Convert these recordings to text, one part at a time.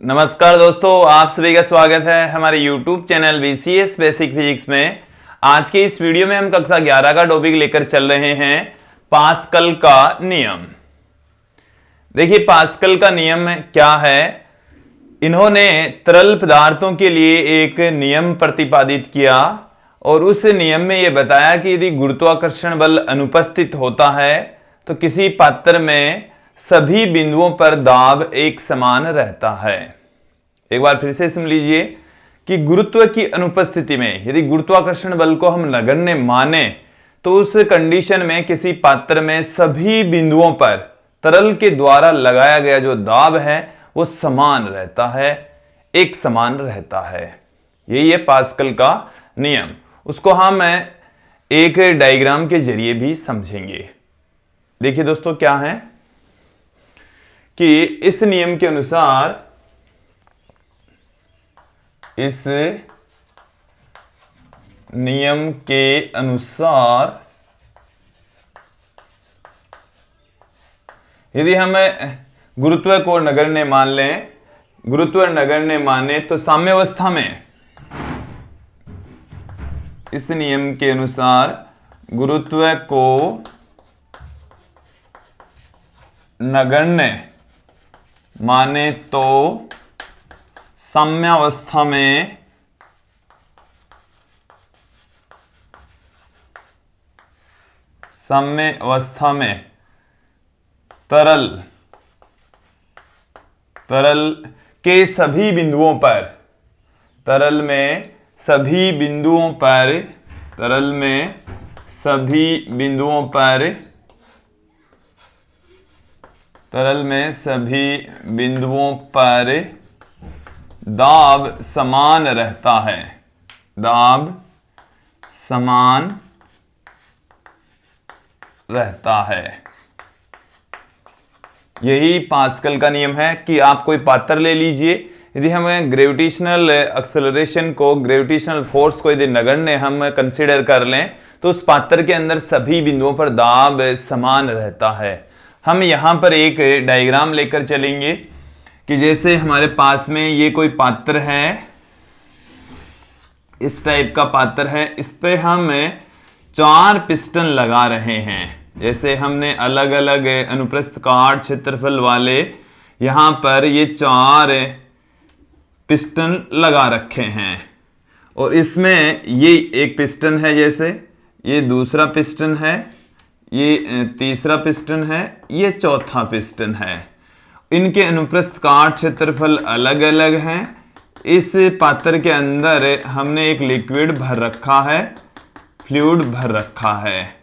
नमस्कार दोस्तों, आप सभी का स्वागत है हमारे YouTube channel BCS basic physics में। आज के इस वीडियो में हम कक्षा 11 का टॉपिक लेकर चल रहे हैं पास्कल का नियम। देखिए पास्कल का नियम क्या है। इन्होंने तरल पदार्थों के लिए एक नियम प्रतिपादित किया और उस नियम में यह बताया कि यदि गुरुत्वाकर्षण बल अनुपस्थित होता है तो किसी पात्र में सभी बिंदुओं पर दाब एक समान रहता है। एक बार फिर से सुन लीजिए कि गुरुत्व की अनुपस्थिति में यदि गुरुत्वाकर्षण बल को हम नगण्य माने तो उस कंडीशन में किसी पात्र में सभी बिंदुओं पर तरल के द्वारा लगाया गया जो दाब है वो समान रहता है, एक समान रहता है। यही है पास्कल का नियम। उसको हम एक डायग्राम के जरिए भी समझेंगे। देखिए दोस्तों क्या है कि इस नियम के अनुसार यदि हम गुरुत्व को नगण्य मान लें, गुरुत्व नगण्य माने तो साम्यावस्था में इस नियम के अनुसार गुरुत्व को नगण्य माने तो साम्यावस्था में तरल के सभी बिंदुओं पर तरल में सभी बिंदुओं पर दाब समान रहता है, दाब समान रहता है। यही पास्कल का नियम है कि आप कोई पात्र ले लीजिए, यदि हम ग्रेविटेशनल एक्सेलरेशन को, ग्रेविटेशनल फोर्स को यदि नगण्य हम कंसीडर कर लें तो उस पात्र के अंदर सभी बिंदुओं पर दाब समान रहता है। हम यहां पर एक डायग्राम लेकर चलेंगे कि जैसे हमारे पास में ये कोई पात्र है, इस टाइप का पात्र है, इस पे हम 4 पिस्टन लगा रहे हैं। जैसे हमने अलग अलग अनुप्रस्थ काट क्षेत्रफल वाले यहां पर ये 4 पिस्टन लगा रखे हैं और इसमें ये एक पिस्टन है, जैसे ये दूसरा पिस्टन है, ये तीसरा पिस्टन है, ये चौथा पिस्टन है। इनके अनुप्रस्थ काट क्षेत्रफल अलग अलग हैं। इस पात्र के अंदर हमने एक लिक्विड भर रखा है, फ्लूइड भर रखा है।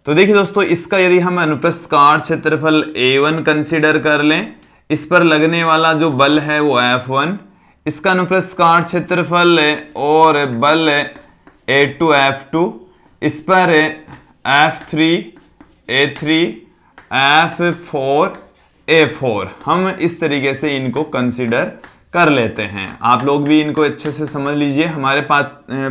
तो देखिए दोस्तों, इसका यदि हम अनुप्रस्थ काट क्षेत्रफल A1 कंसीडर कर लें, इस पर लगने वाला जो बल है वो F1, इसका अनुप्रस्थ काट क्षेत्रफल और बल A2 F2, इस पर F3 A3 F4 A4, हम इस तरीके से इनको कंसीडर कर लेते हैं। आप लोग भी इनको अच्छे से समझ लीजिए। हमारे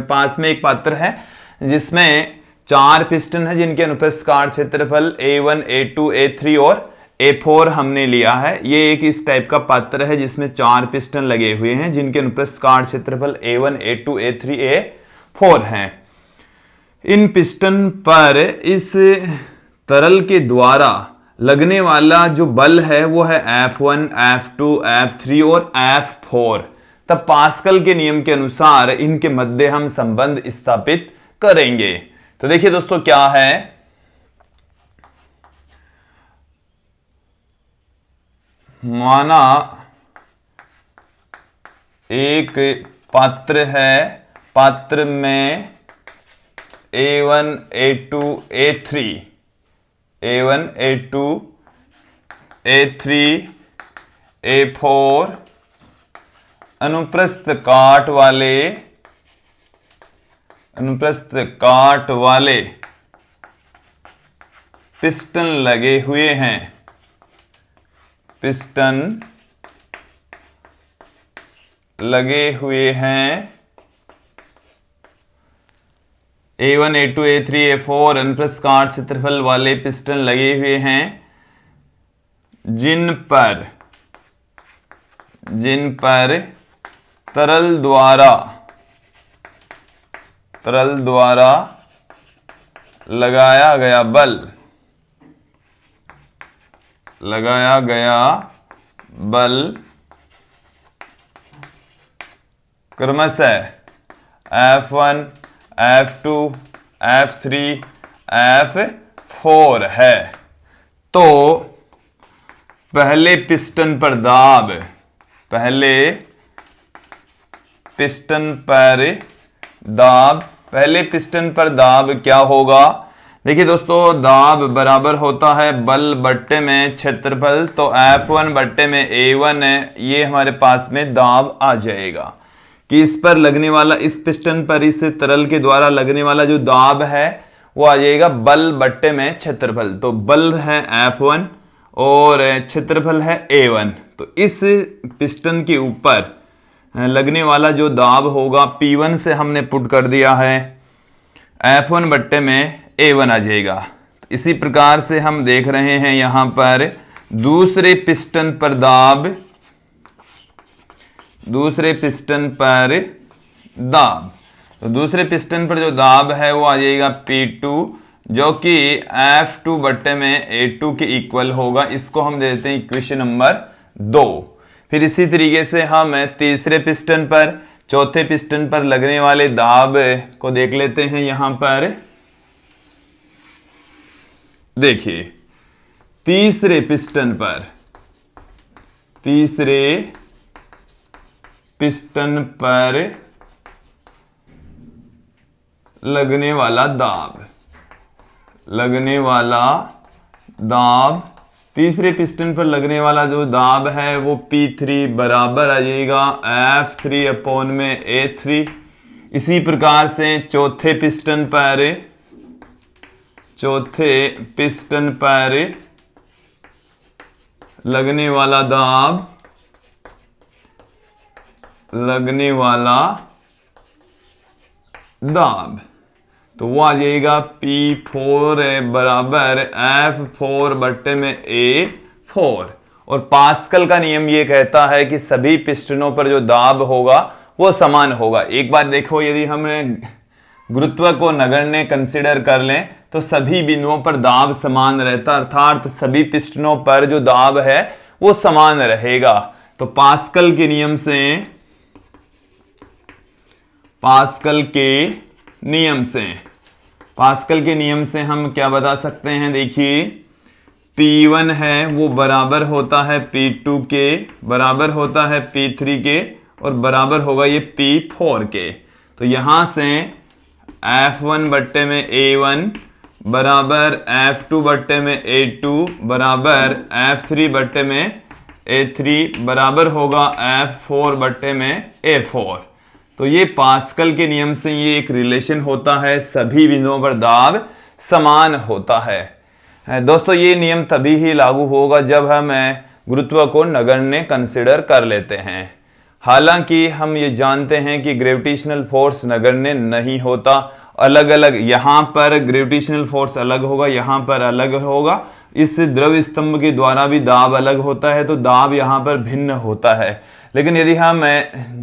पास में एक पात्र है जिसमें 4 पिस्टन है जिनके अनुप्रस्थ काट क्षेत्रफल A1 A2 A3 और A4 हमने लिया है। ये एक इस टाइप का पात्र है जिसमें 4 पिस्टन लगे हुए हैं जिनके अनुप्रस्थ काट क्षेत्रफल A1 A2 A3 A4 हैं। इन पिस्टन पर इस तरल के द्वारा लगने वाला जो बल है वो है F1 F2 F3 और F4। तब पास्कल के नियम के अनुसार इनके मध्य हम संबंध स्थापित करेंगे। तो देखिए दोस्तों क्या है, माना एक पात्र है, पात्र में A1 A2 A3 A1 A2 A3 A4 अनुप्रस्थ काट वाले पिस्टन लगे हुए हैं, पिस्टन लगे हुए हैं। A1 A2 A3 A4 अनुप्रस्थ काट क्षेत्रफल वाले पिस्टन लगे हुए हैं जिन जिन पर तरल द्वारा लगाया गया बल क्रमशः F1, F2, F3, F4 है। तो पहले पिस्टन पर दाब क्या होगा? देखिए दोस्तों, दाब बराबर होता है बल बट्टे में क्षेत्रफल। तो F1 बट्टे में A1 है, ये हमारे पास में दाब आ जाएगा कि इस पर लगने वाला, इस पिस्टन पर इस तरल के द्वारा लगने वाला जो दाब है वो आ जाएगा बल बट्टे में क्षेत्रफल। तो बल है F1 और क्षेत्रफल है A1। तो इस पिस्टन के ऊपर लगने वाला जो दाब होगा P1 से हमने पुट कर दिया है, F1 बट्टे में A1 आ जाएगा। इसी प्रकार से हम देख रहे हैं यहां पर दूसरे पिस्टन पर दाब, तो दूसरे पिस्टन पर जो दाब है वो आ जाएगा P2, जो कि F2 बट्टे में A2 के इक्वल होगा। इसको हम देते हैं इक्वेशन नंबर 2। फिर इसी तरीके से हम तीसरे पिस्टन पर, चौथे पिस्टन पर लगने वाले दाब को देख लेते हैं। यहां पर देखिए, तीसरे पिस्टन पर लगने वाला दाब, तीसरे पिस्टन पर लगने वाला जो दाब है वो P3 बराबर आ जाएगा F3 अपॉन में A3। इसी प्रकार से चौथे पिस्टन पर लगने वाला दाब तो वो आ जाएगा P4 बराबर F4 बट्टे में A4। और पास्कल का नियम ये कहता है कि सभी पिस्टनों पर जो दाब होगा वो समान होगा। एक बार देखो, यदि हमने गुरुत्व को नगण्य कंसीडर कर लें तो सभी बिंदुओं पर दाब समान रहता, अर्थात सभी पिस्टनों पर जो दाब है वो समान रहेगा। तो पास्कल के नियम से हम क्या बता सकते हैं? देखिए, P1 है वो बराबर होता है P2 के, बराबर होता है P3 के, और बराबर होगा ये P4 के। तो यहां से F1 बट्टे में A1 बराबर F2 बट्टे में A2 बराबर F3 बट्टे में A3 बराबर होगा F4 बट्टे में A4। तो ये पास्कल के नियम से ये एक रिलेशन होता है, सभी बिंदुओं पर दाब समान होता है। दोस्तों, ये नियम तभी ही लागू होगा जब हम गुरुत्व को नगण्य कंसिडर कर लेते हैं। हालांकि हम ये जानते हैं कि ग्रेविटेशनल फोर्स नगण्य नहीं होता, अलग अलग, यहां पर ग्रेविटेशनल फोर्स अलग होगा, यहां पर अलग होगा। इस द्रव स्तंभ के द्वारा भी दाब अलग होता है, तो दाब यहां पर भिन्न होता है। लेकिन यदि हम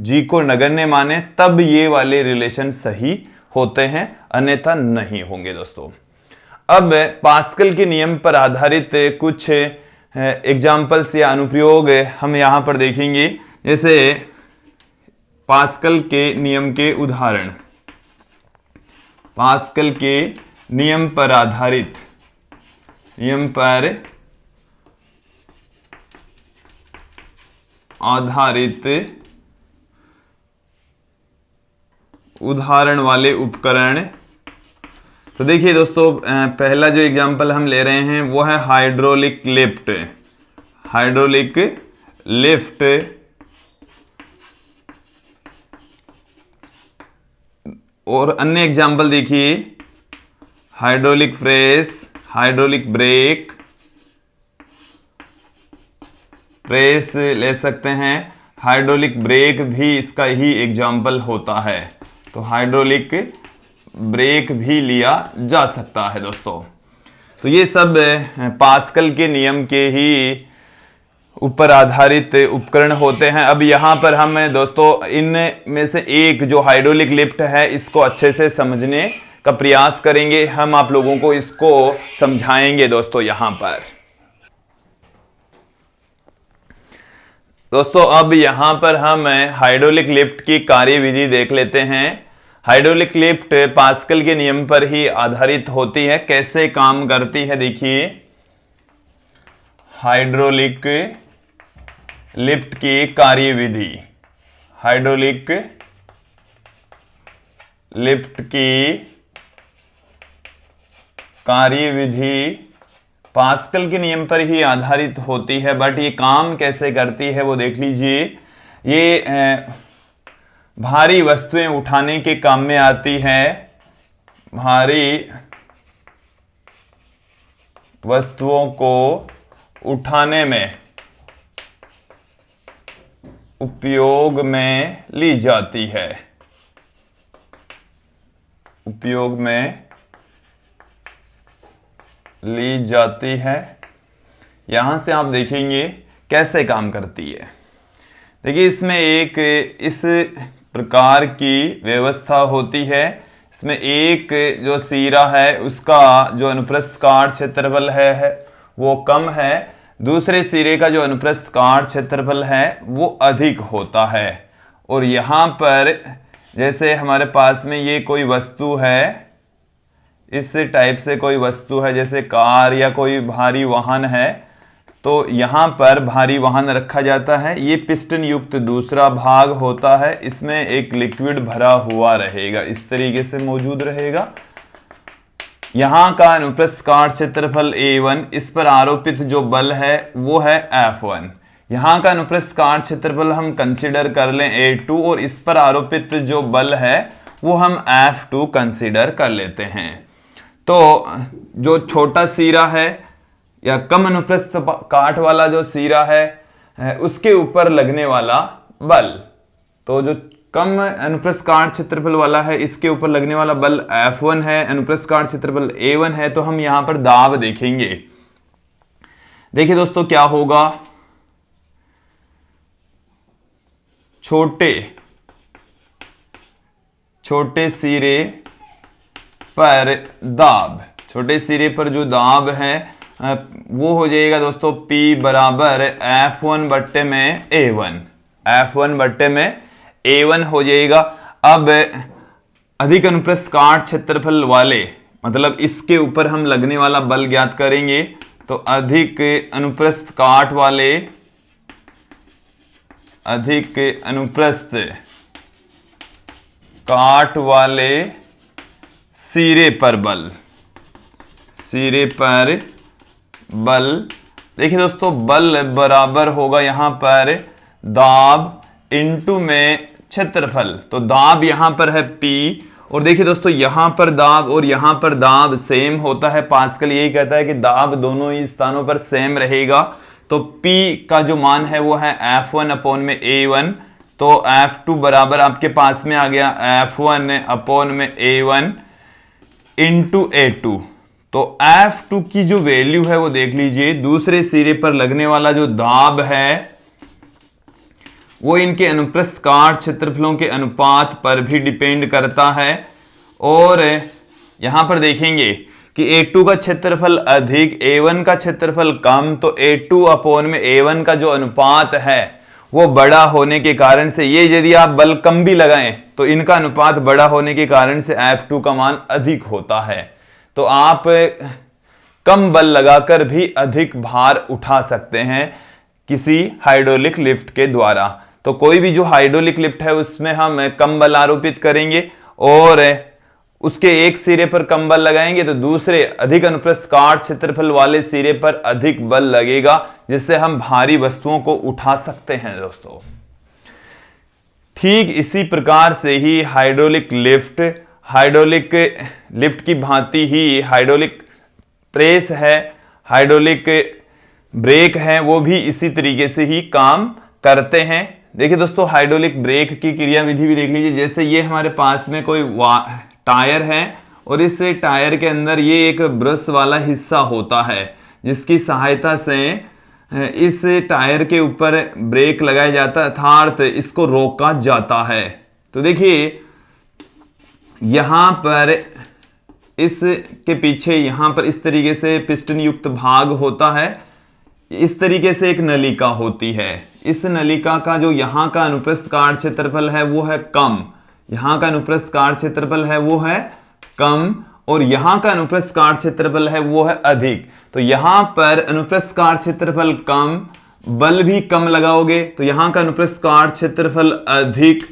जी को नगण्य माने तब ये वाले रिलेशन सही होते हैं, अन्यथा नहीं होंगे। दोस्तों, अब पास्कल के नियम पर आधारित कुछ एग्जाम्पल्स या अनुप्रयोग हम यहां पर देखेंगे। जैसे पास्कल के नियम के उदाहरण, पास्कल के नियम पर आधारित उदाहरण वाले उपकरण। तो देखिए दोस्तों, पहला जो एग्जांपल हम ले रहे हैं वो है हाइड्रोलिक लिफ्ट। और अन्य एग्जांपल देखिए, hydraulic press, hydraulic brake, press ले सकते हैं, हाइड्रोलिक ब्रेक भी इसका ही एग्जाम्पल होता है। तो हाइड्रोलिक ब्रेक भी लिया जा सकता है। दोस्तों, तो ये सब पास्कल के नियम के ही ऊपर आधारित उपकरण होते हैं। अब यहां पर हम दोस्तों इन में से एक जो हाइड्रोलिक लिफ्ट है इसको अच्छे से समझने का प्रयास करेंगे। हम आप लोगों को इसको समझाएंगे दोस्तों। यहां पर दोस्तों अब यहां पर हम हाइड्रोलिक लिफ्ट की कार्यविधि देख लेते हैं। हाइड्रोलिक लिफ्ट पास्कल के नियम पर ही आधारित होती है। कैसे काम करती है देखिए, हाइड्रोलिक लिफ्ट की कार्यविधि, हाइड्रोलिक लिफ्ट की कार्यविधि पास्कल के नियम पर ही आधारित होती है। बट ये काम कैसे करती है वो देख लीजिए। ये भारी वस्तुएं उठाने के काम में आती है। भारी वस्तुओं को उठाने में उपयोग में ली जाती है। उपयोग में ली जाती है। यहां से आप देखेंगे कैसे काम करती है। देखिए इसमें एक इस प्रकार की व्यवस्था होती है। इसमें एक जो सिरा है उसका जो अनुप्रस्थ काट क्षेत्रफल है वो कम है, दूसरे सिरे का जो अनुप्रस्थ काट क्षेत्रफल है वो अधिक होता है। और यहां पर जैसे हमारे पास में ये कोई वस्तु है, इस टाइप से कोई वस्तु है जैसे कार या कोई भारी वाहन है, तो यहां पर भारी वाहन रखा जाता है। ये पिस्टन युक्त दूसरा भाग होता है, इसमें एक लिक्विड भरा हुआ रहेगा, इस तरीके से मौजूद रहेगा। यहां का अनुप्रस्थ काट क्षेत्रफल A1, इस पर आरोपित जो बल है वो है F1। यहां का अनुप्रस्थ काट क्षेत्रफल हम कंसीडर कर लें A2 और इस पर आरोपित जो बल है वो हम F2 कंसीडर कर लेते हैं। तो जो छोटा सिरा है या कम अनुप्रस्थ काट वाला जो सिरा है उसके ऊपर लगने वाला बल, तो जो कम अनुप्रस्थ काट क्षेत्रफल वाला है इसके ऊपर लगने वाला बल F1 है, अनुप्रस्थ काट क्षेत्रफल A1 है। तो हम यहां पर दाब देखेंगे। देखिए दोस्तों क्या होगा, छोटे सिरे पर दाब, छोटे सिरे पर जो दाब है वो हो जाएगा दोस्तों P बराबर F1 बट्टे में A1, F1 बट्टे में A1 हो जाएगा। अब अधिक अनुप्रस्थ काट क्षेत्रफल वाले, मतलब इसके ऊपर हम लगने वाला बल ज्ञात करेंगे। तो अधिक अनुप्रस्थ काट वाले, अधिक अनुप्रस्थ काट वाले सिरे पर बल, सिरे पर बल। देखिए दोस्तों बल बराबर होगा यहां पर दाब इनटू में क्षेत्रफल। तो दाब यहां पर है P, और देखिए दोस्तों यहां पर दाब और यहां पर दाब सेम होता है। पास्कल यही कहता है कि दाब दोनों ही स्थानों पर सेम रहेगा। तो P का जो मान है वो है F1 अपॉन में A1। तो F2 बराबर आपके पास में आ गया F1 अपॉन में A1 इंटू A2। तो F2 की जो वैल्यू है वो देख लीजिए, दूसरे सिरे पर लगने वाला जो दाब है वो इनके अनुप्रस्थ काट क्षेत्रफलों के अनुपात पर भी डिपेंड करता है। और यहां पर देखेंगे कि A2 का क्षेत्रफल अधिक, A1 का क्षेत्रफल कम, तो A2 अपॉन में A1 का जो अनुपात है वो बड़ा होने के कारण से, ये यदि आप बल कम भी लगाएं तो इनका अनुपात बड़ा होने के कारण से F2 का मान अधिक होता है। तो आप कम बल लगाकर भी अधिक भार उठा सकते हैं किसी हाइड्रोलिक लिफ्ट के द्वारा। तो कोई भी जो हाइड्रोलिक लिफ्ट है उसमें हम कम बल आरोपित करेंगे और उसके एक सिरे पर कम बल लगाएंगे तो दूसरे अधिक अनुप्रस्थ काट क्षेत्रफल वाले सिरे पर अधिक बल लगेगा, जिससे हम भारी वस्तुओं को उठा सकते हैं दोस्तों। ठीक इसी प्रकार से ही हाइड्रोलिक लिफ्ट की भांति ही हाइड्रोलिक प्रेस है, हाइड्रोलिक ब्रेक है, वो भी इसी तरीके से ही काम करते हैं। देखिए दोस्तों हाइड्रोलिक ब्रेक की क्रियाविधि भी देख लीजिए। जैसे ये हमारे पास में कोई टायर है और इस टायर के अंदर ये एक ब्रश वाला हिस्सा होता है जिसकी सहायता से इस टायर के ऊपर ब्रेक लगाया जाता है अर्थात इसको रोका जाता है। तो देखिए यहां पर इसके पीछे यहां पर इस तरीके से पिस्टन युक्त भाग होता है, इस तरीके से एक नलिका होती है। इस नलिका का जो यहां का अनुप्रस्थ काट क्षेत्रफल है वो है कम, यहां का अनुप्रस्थ काट क्षेत्रफल है वो है कम, और यहां का अनुप्रस्थ काट क्षेत्रफल है वो है अधिक। तो यहां पर अनुप्रस्थ काट क्षेत्रफल कम, बल भी कम लगाओगे तो यहां का अनुप्रस्थ काट क्षेत्रफल अधिक,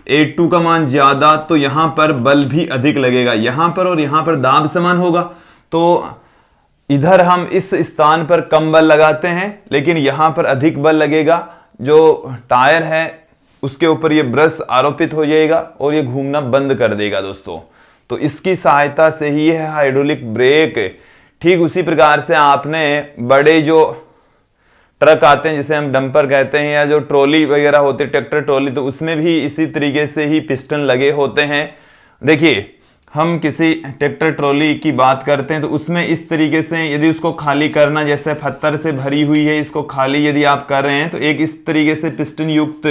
A2 का मान ज्यादा, तो यहां पर बल भी अधिक लगेगा। यहां पर और यहां पर दाब समान होगा, तो इधर हम इस स्थान पर कम बल लगाते हैं लेकिन यहां पर अधिक बल लगेगा। जो टायर है उसके ऊपर ये ब्रश आरोपित हो जाएगा और ये घूमना बंद कर देगा दोस्तों। तो इसकी सहायता से ही है हाइड्रोलिक ब्रेक। ठीक उसी प्रकार से आपने बड़े जो ट्रक आते हैं जिसे हम डंपर कहते हैं, या जो ट्रॉली वगैरह होती है ट्रैक्टर ट्रॉली, तो उसमें भी इसी तरीके से ही पिस्टन लगे होते हैं। देखिए हम किसी ट्रैक्टर ट्रॉली की बात करते हैं तो उसमें इस तरीके से यदि उसको खाली करना, जैसे पत्थर से भरी हुई है, इसको खाली यदि आप कर रहे हैं तो एक इस तरीके से पिस्टन युक्त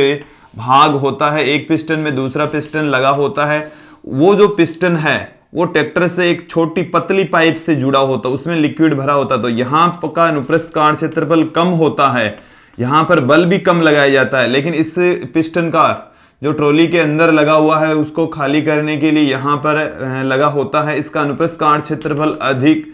भाग होता है, एक पिस्टन में दूसरा पिस्टन लगा होता है। वो जो पिस्टन है वो ट्रैक्टर से एक छोटी पतली पाइप से जुड़ा होता है, उसमें लिक्विड भरा होता है। तो यहां का अनुप्रस्थ काट क्षेत्रफल कम होता है, यहां पर बल भी कम लगाया जाता है, लेकिन इस पिस्टन का जो ट्रॉली के अंदर लगा हुआ है उसको खाली करने के लिए यहां पर लगा होता है, इसका अनुप्रस्थ काट क्षेत्रफल अधिक,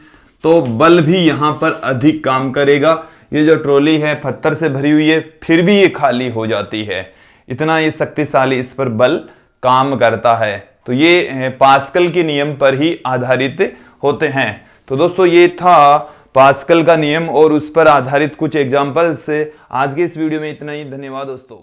तो बल भी यहां पर अधिक काम करेगा। ये जो ट्रॉली है पत्थर से भरी हुई है फिर भी ये खाली हो जाती है, इतना ये शक्तिशाली इस पर बल काम करता है। तो ये पास्कल के नियम पर ही आधारित होते हैं। तो दोस्तों ये था पास्कल का नियम और उस पर आधारित कुछ एग्जांपल्स। आज के इस वीडियो में इतना ही, धन्यवाद दोस्तों।